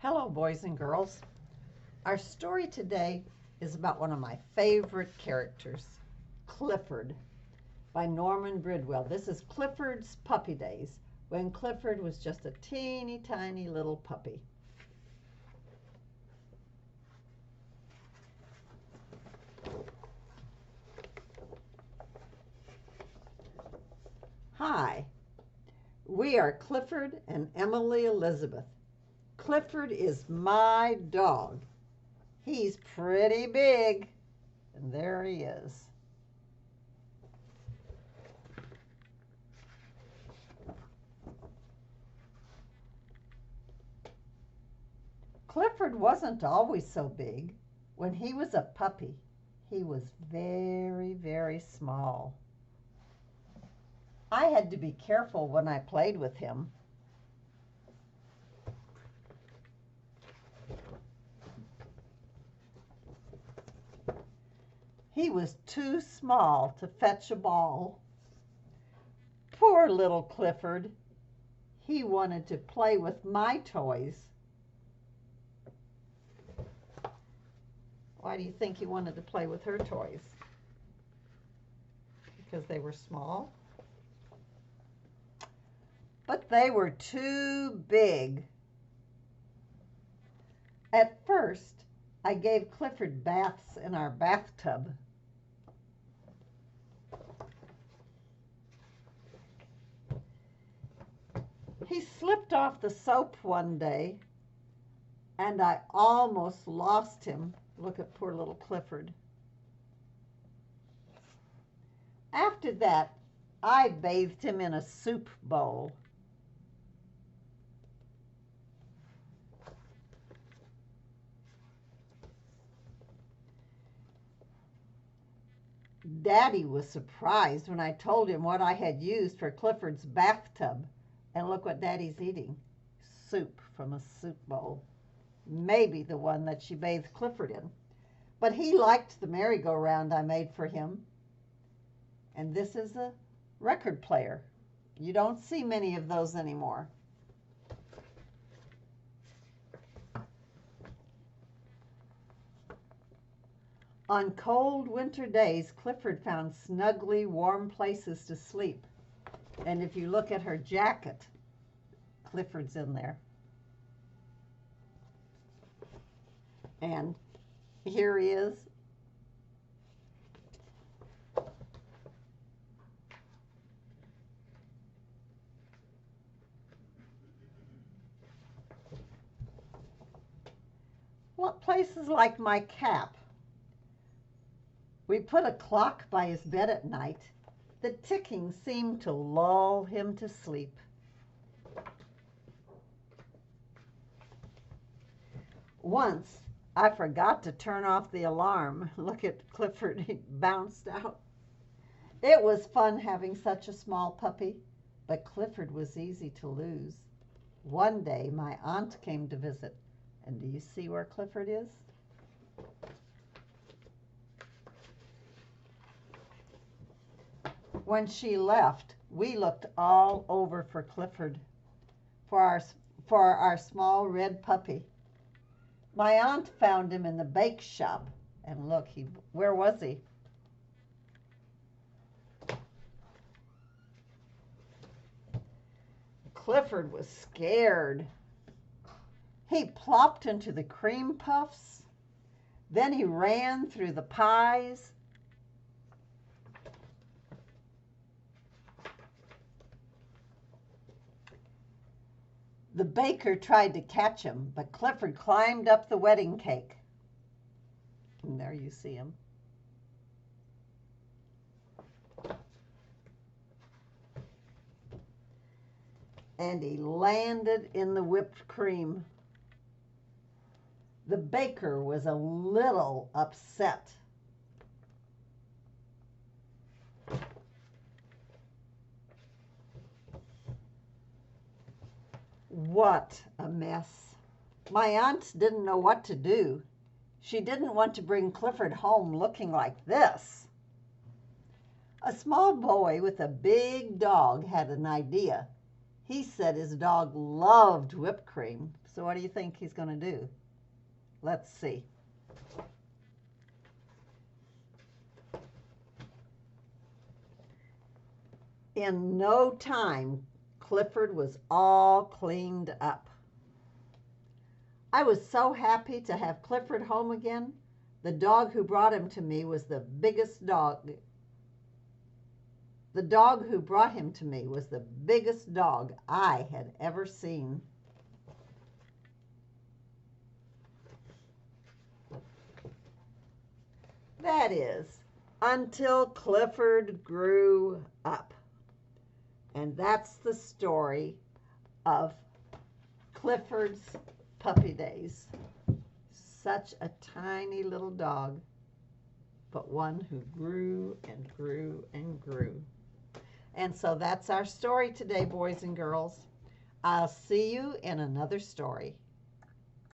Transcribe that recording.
Hello, boys and girls. Our story today is about one of my favorite characters, Clifford, by Norman Bridwell. This is Clifford's puppy days, when Clifford was just a teeny tiny little puppy. Hi, we are Clifford and Emily Elizabeth. Clifford is my dog. He's pretty big, and there he is. Clifford wasn't always so big. When he was a puppy, he was very, very small. I had to be careful when I played with him. He was too small to fetch a ball. Poor little Clifford. He wanted to play with my toys. Why do you think he wanted to play with her toys? Because they were small? But they were too big. At first, I gave Clifford baths in our bathtub. He slipped off the soap one day, and I almost lost him. Look at poor little Clifford. After that, I bathed him in a soup bowl. Daddy was surprised when I told him what I had used for Clifford's bathtub. And look what Daddy's eating. Soup from a soup bowl. Maybe the one that she bathed Clifford in. But he liked the merry-go-round I made for him. And this is a record player. You don't see many of those anymore. On cold winter days, Clifford found snugly warm places to sleep. And if you look at her jacket, Clifford's in there. And here he is. What places like my cap? We put a clock by his bed at night. The ticking seemed to lull him to sleep. Once, I forgot to turn off the alarm. Look at Clifford, he bounced out. It was fun having such a small puppy, but Clifford was easy to lose. One day, my aunt came to visit, and do you see where Clifford is? When she left, we looked all over for Clifford, for our small red puppy. My aunt found him in the bake shop, and look, where was he? Clifford was scared. He plopped into the cream puffs, then he ran through the pies. The baker tried to catch him, but Clifford climbed up the wedding cake. And there you see him. And he landed in the whipped cream. The baker was a little upset. What a mess. My aunt didn't know what to do. She didn't want to bring Clifford home looking like this. A small boy with a big dog had an idea. He said his dog loved whipped cream. So what do you think he's going to do? Let's see. In no time, Clifford was all cleaned up. I was so happy to have Clifford home again. The dog who brought him to me was the biggest dog. The dog who brought him to me was the biggest dog I had ever seen. That is, until Clifford grew up. And that's the story of Clifford's puppy days. Such a tiny little dog, but one who grew and grew and grew. And so that's our story today, boys and girls. I'll see you in another story.